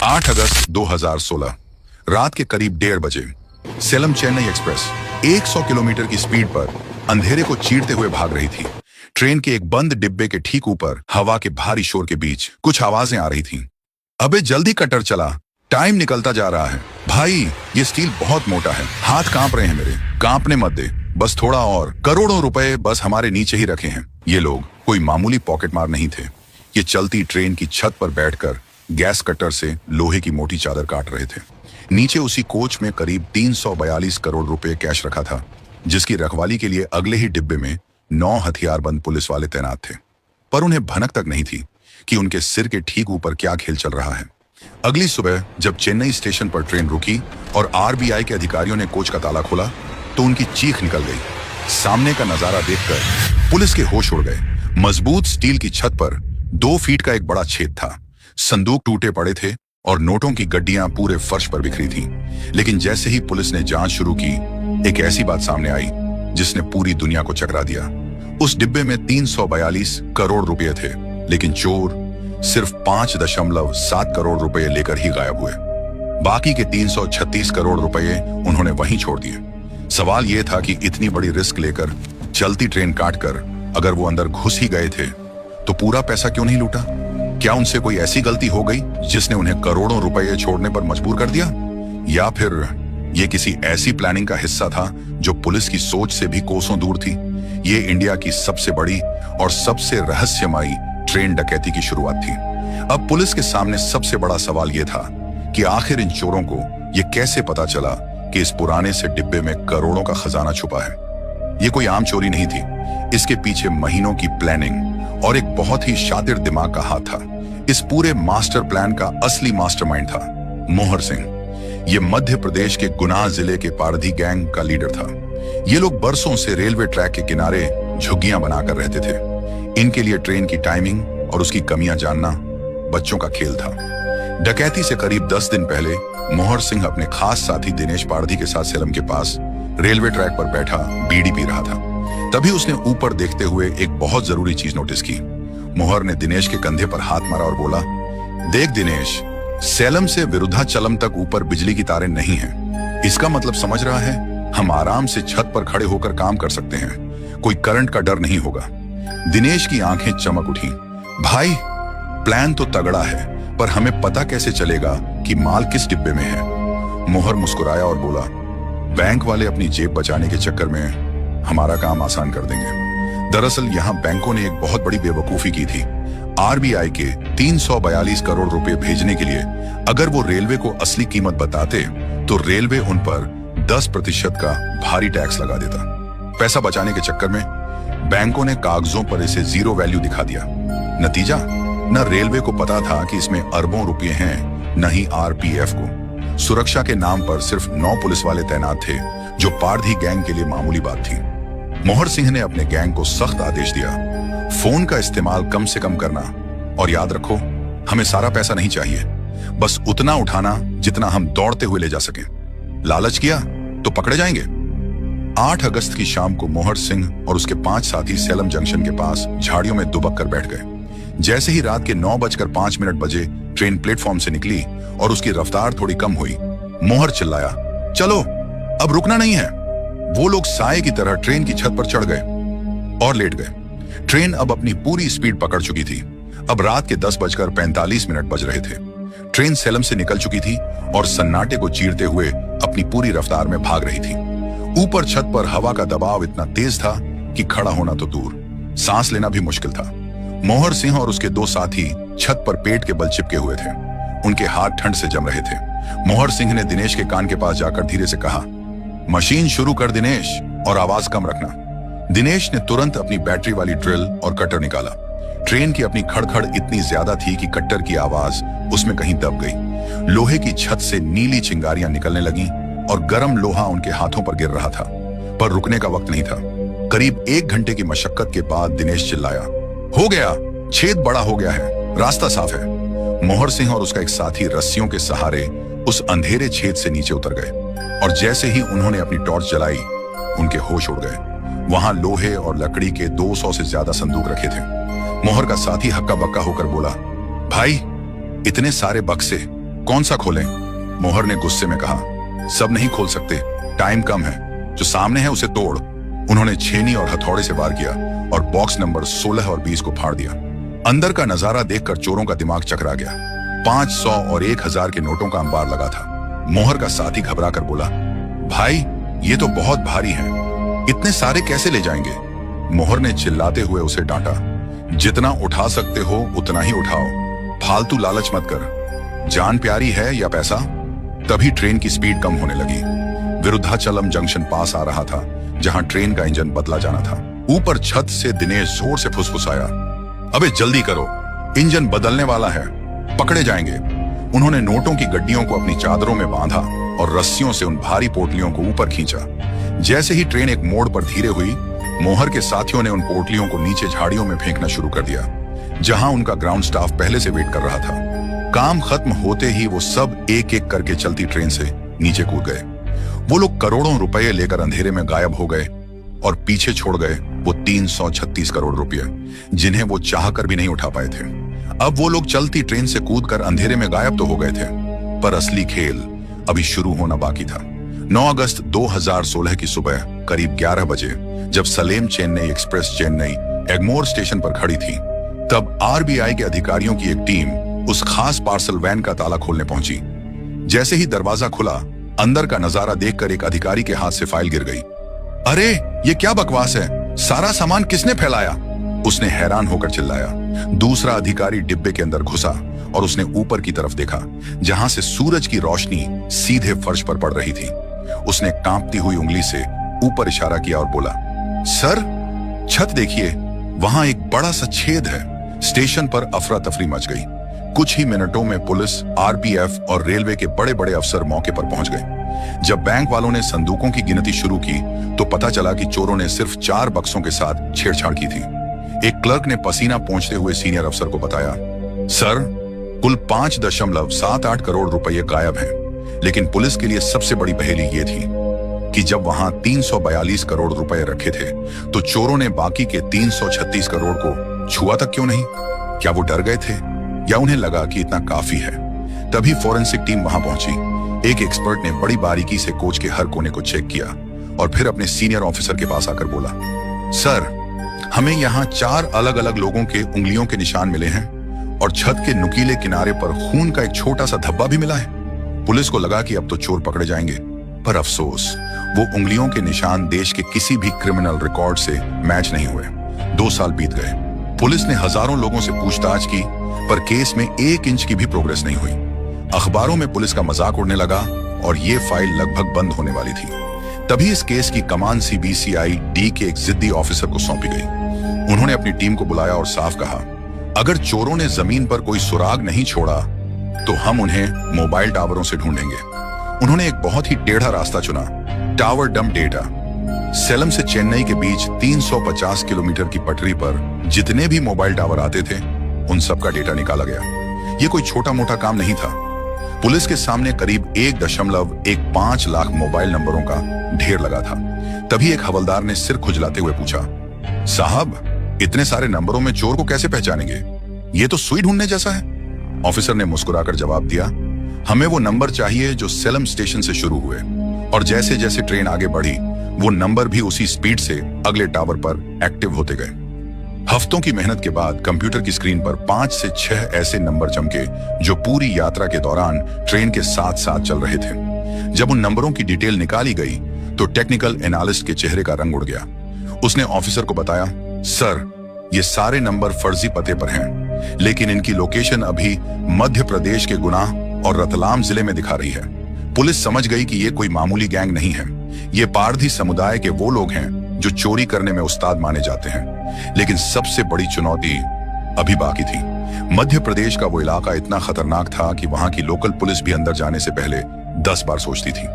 8 अगस्त 2016 रात के करीब 1:30 बजे सेलम चेन्नई एक्सप्रेस 100 किलोमीटर की स्पीड पर अंधेरे को चीरते हुए भाग रही थी। ट्रेन के एक बंद डिब्बे के ठीक ऊपर हवा के भारी शोर के बीच कुछ आवाजें आ रही थीं। अबे जल्दी कटर चला, टाइम निकलता जा रहा है। भाई ये स्टील बहुत मोटा है, हाथ कांप रहे हैं मेरे। कांपने मत दे, बस थोड़ा और। करोड़ों रुपए बस हमारे नीचे ही रखे हैं। ये लोग कोई मामूली पॉकेट मार नहीं थे। ये चलती ट्रेन की छत पर बैठकर गैस कटर से लोहे की मोटी चादर काट रहे थे। नीचे उसी कोच में करीब 342 करोड़ रुपए कैश रखा था, जिसकी रखवाली के लिए अगले ही डिब्बे में 9 हथियारबंद पुलिस वाले तैनात थे। पर उन्हें भनक तक नहीं थी कि उनके सिर के ठीक ऊपर क्या खेल चल रहा है। अगली सुबह जब चेन्नई स्टेशन पर ट्रेन रुकी और आरबीआई के अधिकारियों ने कोच का ताला खोला तो उनकी चीख निकल गई। सामने का नजारा देखकर पुलिस के होश उड़ गए। मजबूत स्टील की छत पर 2 फीट का एक बड़ा छेद था। संदूक टूटे पड़े थे और नोटों की गड्डियां पूरे फर्श पर बिखरी थीं। लेकिन जैसे ही पुलिस ने जांच शुरू की, एक ऐसी बात सामने आई जिसने पूरी दुनिया को चकरा दिया। उस डिब्बे में 342 करोड़ रुपए थे, लेकिन चोर सिर्फ 5.7 करोड़ रुपए लेकर ही गायब हुए। बाकी के 336 करोड़ रुपए उन्होंने वहीं छोड़ दिए। सवाल यह था कि इतनी बड़ी रिस्क लेकर चलती ट्रेन काटकर अगर वो अंदर घुस ही गए थे तो पूरा पैसा क्यों नहीं लूटा? क्या उनसे कोई ऐसी गलती हो गई जिसने उन्हें करोड़ों रुपए छोड़ने पर मजबूर कर दिया? या फिर यह किसी ऐसी प्लानिंग का हिस्सा था जो पुलिस की सोच से भी कोसों दूर थी? ये इंडिया की सबसे बड़ी और सबसे रहस्यमयी ट्रेन डकैती की शुरुआत थी। अब पुलिस के सामने सबसे बड़ा सवाल यह था कि आखिर इन चोरों को यह कैसे पता चला कि इस पुराने से डिब्बे में करोड़ों का खजाना छुपा है। यह कोई आम चोरी नहीं थी, इसके पीछे महीनों की प्लानिंग और एक बहुत ही शातिर दिमाग का हाथ था। इस पूरे मास्टर प्लान का असली मास्टरमाइंड था मोहर सिंह। यह मध्य प्रदेश के गुना जिले के पारधी गैंग का लीडर था। ये लोग बरसों से रेलवे ट्रैक के किनारे झुग्गियां बनाकर रहते थे। इनके लिए ट्रेन की टाइमिंग और उसकी कमियां जानना बच्चों का खेल था। डकैती से करीब 10 दिन पहले मोहर सिंह अपने खास साथी दिनेश पारधी के साथ सेलम के पास रेलवे ट्रैक पर बैठा बीड़ी पी रहा था। तभी उसने ऊपर देखते हुए एक बहुत जरूरी चीज नोटिस की। मोहर ने दिनेश के कंधे पर हाथ मारा और बोला, देख दिनेश, सेलम से विरुद्धाचलम तक ऊपर बिजली की तारें नहीं हैं। इसका मतलब समझ रहा है? हम आराम से छत पर खड़े होकर काम कर सकते हैं। कोई करंट का डर नहीं होगा। दिनेश की आंखें चमक उठी। भाई प्लान तो तगड़ा है, पर हमें पता कैसे चलेगा कि माल किस डिब्बे में है? मोहर मुस्कुराया और बोला, बैंक वाले अपनी जेब बचाने के चक्कर में हमारा काम आसान कर देंगे। दरअसल यहाँ बैंकों ने एक बहुत बड़ी बेवकूफी की थी। आरबीआई के 342 करोड़ रुपए भेजने के लिए अगर वो रेलवे को असली कीमत बताते तो रेलवे उन पर 10% का भारी टैक्स लगा देता। पैसा बचाने के चक्कर में बैंकों ने कागजों पर इसे जीरो वैल्यू दिखा दिया। नतीजा, न रेलवे को पता था कि इसमें अरबों रुपए हैं, न ही आरपीएफ को। सुरक्षा के नाम पर सिर्फ 9 पुलिस वाले तैनात थे, जो पारधी गैंग के लिए मामूली बात थी। मोहर सिंह ने अपने गैंग को सख्त आदेश दिया, फोन का इस्तेमाल कम से कम करना, और याद रखो, हमें सारा पैसा नहीं चाहिए, बस उतना उठाना जितना हम दौड़ते हुए ले जा सकें। लालच किया तो पकड़े जाएंगे। 8 अगस्त की शाम को मोहर सिंह और उसके 5 साथी सेलम जंक्शन के पास झाड़ियों में दुबक कर बैठ गए। जैसे ही रात के 9:05 बजे ट्रेन प्लेटफॉर्म से निकली और उसकी रफ्तार थोड़ी कम हुई, मोहर चिल्लाया, चलो अब रुकना नहीं है। वो लोग साए की तरह ट्रेन की छत पर चढ़ गए और लेट गए। ट्रेन अब अपनी पूरी स्पीड पकड़ चुकी थी। अब रात के 10:45 बज रहे थे। ट्रेन सेलम से निकल चुकी थी और सन्नाटे को चीरते हुए अपनी पूरी रफ्तार में भाग रही थी। ऊपर छत पर हवा का दबाव इतना तेज था कि खड़ा होना तो दूर, सांस लेना भी मुश्किल था। मोहर सिंह और उसके 2 साथी छत पर पेट के बल चिपके हुए थे। उनके हाथ ठंड से जम रहे थे। मोहर सिंह ने दिनेश के कान के पास जाकर धीरे से कहा, मशीन शुरू कर दिनेश, और आवाज कम रखना। दिनेश ने तुरंत अपनी बैटरी वाली ड्रिल और कटर निकाला। ट्रेन की अपनी खड़खड़ इतनी ज्यादा थी कि कट्टर की आवाज उसमें कहीं दब गई। लोहे की छत से नीली चिंगारियां निकलने लगीं और गर्म लोहा उनके हाथों पर गिर रहा था, पर रुकने का वक्त नहीं था। करीब 1 घंटे की मशक्कत के बाद दिनेश चिल्लाया, हो गया, छेद बड़ा हो गया है, रास्ता साफ है। मोहर सिंह और उसका एक साथी रस्सियों के सहारे उस अंधेरे छेद से नीचे उतर गए और जैसे ही उन्होंने अपनी टॉर्च जलाई, उनके होश उड़ गए। वहां लोहे और लकड़ी के 200 से ज्यादा संदूक रखे थे। मोहर का साथी हक्का बक्का होकर बोला, भाई इतने सारे बक्से कौन सा खोलें? मोहर ने गुस्से में कहा। सब नहीं खोल सकते, टाइम कम है। जो सामने है उसे तोड़। उन्होंने छेनी और हथौड़े से वार किया और बॉक्स नंबर 16 और 20 को फाड़ दिया। अंदर का नजारा देखकर चोरों का दिमाग चकरा गया। 500 और 1000 के नोटों का अंबार लगा था। मोहर का साथी घबरा कर बोला, भाई ये तो बहुत भारी है, इतने सारे कैसे ले जाएंगे? मोहर ने चिल्लाते हुए उसे डांटा, जितना उठा सकते हो उतना ही उठाओ, फालतू लालच मत कर। जान प्यारी है या पैसा? तभी ट्रेन की स्पीड कम होने लगी। विरुद्धाचलम जंक्शन पास आ रहा था, जहां ट्रेन का इंजन बदला जाना था। ऊपर छत से दिनेश जोर से फुसफुसाया, अबे जल्दी करो, इंजन बदलने वाला है, पकड़े जाएंगे। उन्होंने नोटों की गड्डियों को अपनी चादरों में बांधा और रस्सियों से उन भारी पोटलियों को ऊपर खींचा। जैसे ही ट्रेन एक मोड़ पर धीरे हुई, मोहर के साथियों ने उन पोटलियों को नीचे झाड़ियों में फेंकना शुरू कर दिया, जहां उनका ग्राउंड स्टाफ पहले से वेट कर रहा था। काम खत्म होते ही वो सब एक एक करके चलती ट्रेन से नीचे कूद गए। वो लोग करोड़ों रुपए लेकर अंधेरे में गायब हो गए और पीछे छोड़ गए वो 336 करोड़ रुपए, जिन्हें वो चाहकर भी नहीं उठा पाए थे। अब वो लोग चलती ट्रेन से कूदकर अंधेरे में गायब तो हो गए थे, पर असली खेल अभी शुरू होना बाकी था। 9 अगस्त 2016 की सुबह करीब 11 बजे, जब सलेम चेन्नई एक्सप्रेस चेन्नई एगमोर स्टेशन पर खड़ी थी, तब आरबीआई के अधिकारियों की एक टीम उस खास पार्सल वैन का ताला खोलने पहुंची। जैसे ही दरवाजा खुला, अंदर का नजारा देखकर एक अधिकारी के हाथ से फाइल गिर गई। अरे ये क्या बकवास है, सारा सामान किसने फैलाया? उसने हैरान होकर चिल्लाया। दूसरा अधिकारी डिब्बे के अंदर घुसा और उसने ऊपर की तरफ देखा, जहां से सूरज की रोशनी सीधे फर्श पर पड़ रही थी। उसने कांपती हुई उंगली से ऊपर इशारा किया और बोला, सर छत देखिए, वहां एक बड़ा सा छेद है। स्टेशन पर अफरा तफरी मच गई। कुछ ही मिनटों में पुलिस, आरपीएफ और रेलवे के बड़े बड़े अफसर मौके पर पहुंच गए। जब बैंक वालों ने संदूकों की गिनती शुरू की, तो पता चला कि चोरों ने सिर्फ 4 बक्सों के साथ छेड़छाड़ की थी। एक क्लर्क ने पसीना पोंछते हुए सीनियर अफसर को बताया, सर कुल 5.78 करोड़ रुपए गायब हैं। लेकिन पुलिस के लिए सबसे बड़ी पहेली ये थी कि जब वहां 342 करोड़ रुपए रखे थे, तो चोरों ने बाकी के 336 करोड़ को छुआ तक क्यों नहीं? क्या वो डर गए थे या उन्हें लगा कि इतना काफी है? तभी फोरेंसिक टीम वहां पहुंची। एक एक्सपर्ट ने बड़ी बारीकी से कोच के हर कोने को चेक किया और फिर अपने सीनियर ऑफिसर के पास आकर बोला, सर हमें यहाँ 4 अलग अलग लोगों के उंगलियों के निशान मिले हैं और छत के नुकीले किनारे पर खून का एक छोटा सा धब्बा भी मिला है। पुलिस को लगा कि अब तो चोर पकड़े जाएंगे, पर अफसोस वो उंगलियों के निशान देश के किसी भी क्रिमिनल रिकॉर्ड से मैच नहीं हुए। 2 साल बीत गए। पुलिस ने हजारों लोगों से पूछताछ की, पर केस में 1 इंच की भी प्रोग्रेस नहीं हुई। अखबारों में पुलिस का मजाक उड़ने लगा और ये फाइल लगभग बंद होने वाली थी। तभी इस केस की कमान सीबीसीआई डी के एक जिद्दी ऑफिसर को सौंपी गई। उन्होंने अपनी टीम को बुलाया और साफ कहा, अगर चोरों ने जमीन पर कोई सुराग नहीं छोड़ा तो हम उन्हें मोबाइल टावरों से ढूंढेंगे। उन्होंने एक बहुत ही टेढ़ा रास्ता चुना, टावर डंप डेटा। सेलम से चेन्नई के बीच 350 किलोमीटर की पटरी पर जितने भी मोबाइल टावर आते थे, उन सब का डेटा निकाला गया। ये कोई छोटा मोटा काम नहीं था। पुलिस के सामने करीब 1.15 लाख मोबाइल नंबरों का ढेर लगा था। तभी एक हवलदार ने सिर खुजलाते हुए पूछा, साहब इतने सारे नंबरों में चोर को कैसे पहचानेंगे? ये तो सुई ढूंढने जैसा है। ऑफिसर ने मुस्कुराकर जवाब दिया, हमें वो नंबर चाहिए जो सेलम स्टेशन से शुरू हुए और जैसे जैसे ट्रेन आगे बढ़ी, वो नंबर भी उसी स्पीड से अगले टावर पर एक्टिव होते गए। हफ्तों की मेहनत के बाद कंप्यूटर की स्क्रीन पर 5 से 6 ऐसे नंबर चमके जो पूरी यात्रा के दौरान ट्रेन के साथ साथ चल रहे थे। जब उन नंबरों की डिटेल निकाली गई तो टेक्निकल एनालिस्ट के चेहरे का रंग उड़ गया। उसने ऑफिसर को बताया, सर ये सारे नंबर फर्जी पते पर हैं, लेकिन इनकी लोकेशन अभी मध्य प्रदेश के गुना और रतलाम जिले में दिखा रही है। पुलिस समझ गई कि ये कोई मामूली गैंग नहीं है, ये पारधी समुदाय के वो लोग हैं जो चोरी करने में उस्ताद माने जाते हैं। लेकिन सबसे बड़ी चुनौती अभी बाकी थी। मध्य प्रदेश का वो इलाका इतना खतरनाक था कि वहां की लोकल पुलिस भी अंदर जाने से पहले 10 बार सोचती थी।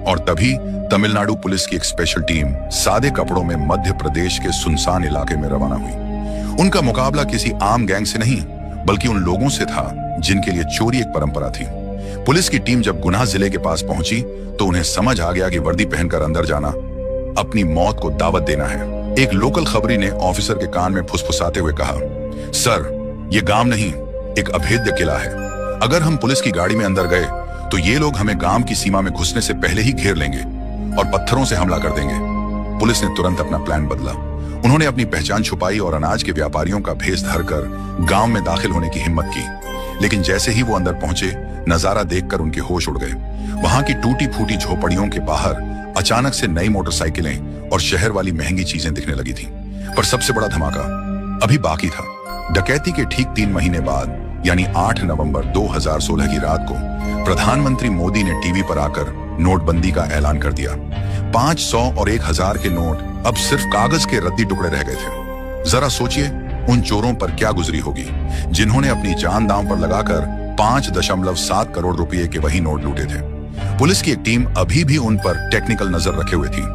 और तभी तमिलनाडु पुलिस की एक स्पेशल टीम सादे कपड़ों में मध्य प्रदेश के सुनसान इलाके में रवाना हुई। उनका मुकाबला किसी आम गैंग से नहीं, बल्कि उन लोगों से था जिनके लिए चोरी एक परंपरा थी। पुलिस की टीम जब गुना जिले के पास पहुंची तो उन्हें समझ आ गया कि वर्दी पहनकर अंदर जाना अपनी मौत को दावत देना है। एक लोकल खबरी ने ऑफिसर के कान में फुसफुसाते हुए कहा, सर ये गांव नहीं, एक अभेद्य किला है। अगर हम पुलिस की गाड़ी में अंदर गए तो ये लोग हमें गांव की सीमा में घुसने से पहले ही घेर लेंगे और पत्थरों से हमला कर देंगे। पुलिस ने तुरंत अपना प्लान बदला। उन्होंने अपनी पहचान छुपाई और अनाज के व्यापारियों का भेष धरकर गांव में दाखिल होने की हिम्मत की। लेकिन जैसे ही वो अंदर पहुंचे, नजारा देखकर उनके होश उड़ गए। वहां की टूटी फूटी झोपड़ियों के बाहर अचानक से नई मोटरसाइकिलें और शहर वाली महंगी चीजें दिखने लगी थी। पर सबसे बड़ा धमाका अभी बाकी था। डकैती के ठीक 3 महीने बाद यानी 8 नवंबर 2016 की रात को प्रधानमंत्री मोदी ने टीवी पर आकर नोटबंदी का ऐलान कर दिया। 500 और 1000 के नोट अब सिर्फ कागज के रद्दी टुकड़े रह गए थे। जरा सोचिए उन चोरों पर क्या गुजरी होगी जिन्होंने अपनी जान दांव पर लगाकर 5.7 करोड़ रुपए के वही नोट लूटे थे। पुलिस की एक टीम अभी भी उन पर टेक्निकल नजर रखे हुए थी।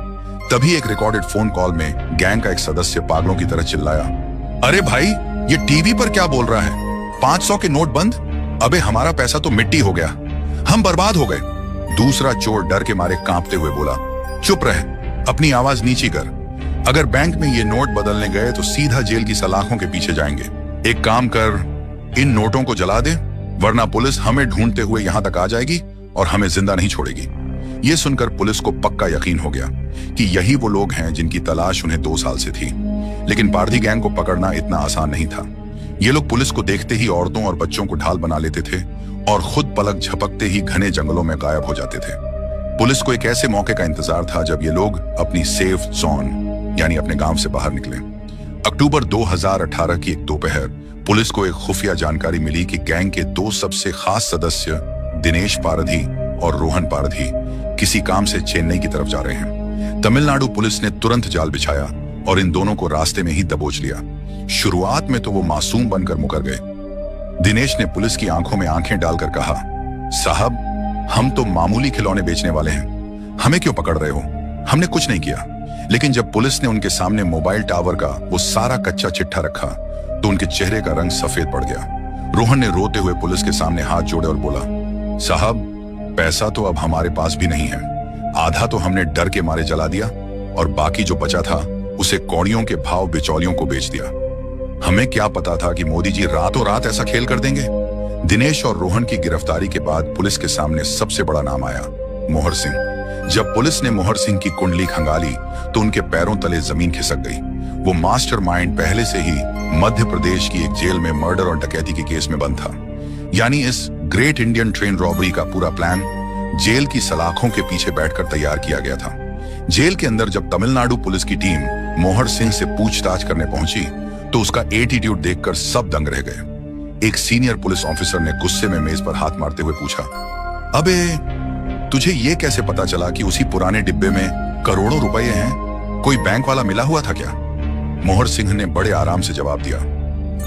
तभी एक रिकॉर्डेड फोन कॉल में गैंग का एक सदस्य पागलों की तरह चिल्लाया, अरे भाई, ये टीवी पर क्या बोल रहा है? 500 के नोट बंद? अबे हमारा पैसा तो मिट्टी हो गया, हम बर्बाद हो गए। दूसरा चोर डर के मारे कांपते हुए बोला, चुप रह, अपनी आवाज नीची कर। अगर बैंक में ये नोट बदलने गए तो सीधा जेल की सलाखों के पीछे जाएंगे। एक काम कर, इन नोटों को जला दे, वरना पुलिस हमें ढूंढते हुए यहां तक आ जाएगी और हमें जिंदा नहीं छोड़ेगी। ये सुनकर पुलिस को पक्का यकीन हो गया कि यही वो लोग हैं जिनकी तलाश उन्हें 2 साल से थी। लेकिन पारधी गैंग को पकड़ना इतना आसान नहीं था। ये लोग पुलिस को देखते ही औरतों और बच्चों को ढाल बना लेते थे और खुद पलक झपकते ही घने जंगलों में गायब हो जाते थे। पुलिस को एक ऐसे मौके का इंतजार था जब ये लोग अपनी सेफ जोन यानी अपने गांव से बाहर निकले। अक्टूबर 2018 की एक दोपहर पुलिस को एक खुफिया जानकारी मिली कि गैंग के 2 सबसे खास सदस्य दिनेश पारधी और रोहन पारधी किसी काम से चेन्नई की तरफ जा रहे हैं। तमिलनाडु पुलिस ने तुरंत जाल बिछाया और इन दोनों को रास्ते में ही दबोच लिया। शुरुआत में तो वो मासूम बनकर मुकर गए। दिनेश ने पुलिस की आंखों में आंखें डालकर कहा, साहब, हम तो मामूली खिलौने बेचने वाले हैं, हमें क्यों पकड़ रहे हो? हमने कुछ नहीं किया। लेकिन जब पुलिस ने उनके सामने मोबाइल टावर का वो सारा कच्चा चिट्ठा रखा तो उनके चेहरे का रंग सफेद पड़ गया। रोहन ने रोते हुए पुलिस के सामने हाथ जोड़े और बोला, साहब, पैसा तो अब हमारे पास भी नहीं है। आधा तो हमने डर के मारे जला दिया और बाकी जो बचा था उसे कौड़ियों के भाव बिचौलियों को बेच दिया। हमें क्या पता था कि मोदी जी रातों रात ऐसा खेल कर देंगे। दिनेश और रोहन की गिरफ्तारी के बाद पुलिस के सामने सबसे बड़ा नाम आया, मोहर सिंह। जब पुलिस ने मोहर सिंह की कुंडली खंगाली तो उनके पैरों तले जमीन खिसक गई। वो मास्टरमाइंड पहले से ही मध्य प्रदेश की एक जेल में मर्डर और डकैती के केस में बंद था। यानी इस ग्रेट इंडियन ट्रेन रॉबरी का पूरा प्लान जेल की सलाखों के पीछे बैठकर तैयार किया गया था। जेल के अंदर जब तमिलनाडु पुलिस की टीम मोहर सिंह से पूछताछ करने पहुंची तो उसका एटीट्यूड देखकर सब दंग रह गए। एक सीनियर पुलिस ऑफिसर ने गुस्से में मेज पर हाथ मारते हुए पूछा, अबे तुझे ये कैसे पता चला कि उसी पुराने डिब्बे में करोड़ों रुपए हैं? कोई बैंक वाला मिला हुआ था क्या? मोहर सिंह ने बड़े आराम से जवाब दिया,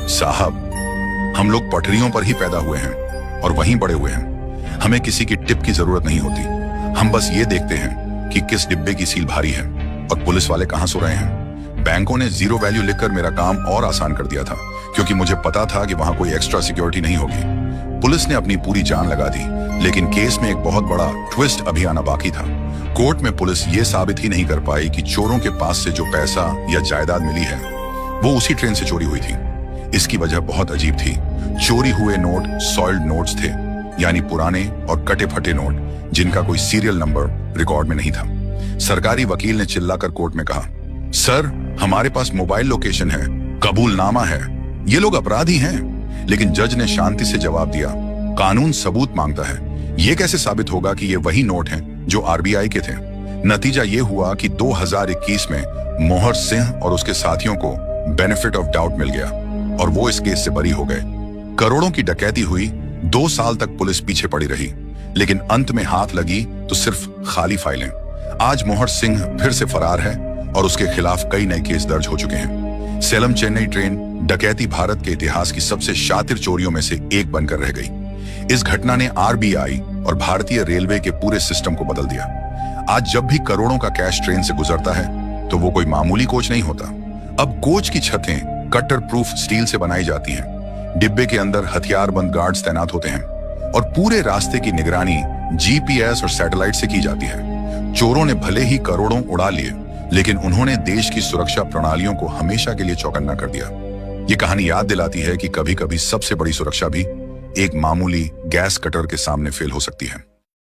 साहब, हम लोग पटरियों पर ही पैदा हुए हैं और वहीं बड़े हुए हैं। हमें किसी की टिप की जरूरत नहीं होती। हम बस ये देखते हैं कि किस डिब्बे की सील भारी है और पुलिस वाले कहां सो रहे हैं। बैंकों ने 0 वैल्यू लिखकर मेरा काम और आसान कर दिया था क्योंकि मुझे पता था कि वहां कोई एक्स्ट्रा सिक्योरिटी नहीं होगी। पुलिस ने अपनी पूरी जान लगा दी, लेकिन केस में एक बहुत बड़ा ट्विस्ट अभी आना बाकी था। कोर्ट में पुलिस ये साबित ही नहीं कर पाई कि चोरों के पास से जो पैसा या जायदाद मिली है वो उसी ट्रेन से चोरी हुई थी। इसकी वजह बहुत अजीब थी। चोरी हुए नोट सॉइल्ड नोट्स थे, यानी पुराने और कटे फटे नोट जिनका कोई सीरियल नंबर रिकॉर्ड में नहीं था। सरकारी वकील ने चिल्लाकर कोर्ट में कहा, सर, हमारे पास मोबाइल लोकेशन है, कबूलनामा है, ये लोग अपराधी हैं। लेकिन जज ने शांति से जवाब दिया, कानून सबूत मांगता है। ये कैसे साबित होगा कि ये वही नोट हैं जो आरबीआई के थे? नतीजा ये हुआ कि 2021 में मोहर सिंह और उसके साथियों को बेनिफिट ऑफ डाउट मिल गया और वो इस केस से बरी हो गए। करोड़ों की डकैती हुई, 2 साल तक पुलिस पीछे पड़ी रही, लेकिन अंत में हाथ लगी तो सिर्फ खाली फाइलें। आज मोहर सिंह फिर से फरार है और उसके खिलाफ कई नए केस दर्ज हो चुके हैं। सेलम चेन्नई ट्रेन डकैती भारत के इतिहास की सबसे शातिर चोरियों में से एक बनकर रह गई। इस घटना ने आरबीआई और भारतीय रेलवे के पूरे सिस्टम को बदल दिया। आज जब भी करोड़ों का कैश ट्रेन से गुजरता है तो वो कोई मामूली कोच नहीं होता। अब कोच की छतें कटर प्रूफ स्टील से बनाई जाती हैं। डिब्बे के अंदर हथियारबंद गार्ड्स तैनात होते हैं और पूरे रास्ते की निगरानी जीपीएस और सैटेलाइट से की जाती है। चोरों ने भले ही करोड़ों उड़ा लिए, लेकिन उन्होंने देश की सुरक्षा प्रणालियों को हमेशा के लिए चौकन्ना कर दिया। ये कहानी याद दिलाती है कि कभी कभी सबसे बड़ी सुरक्षा भी एक मामूली गैस कटर के सामने फेल हो सकती है।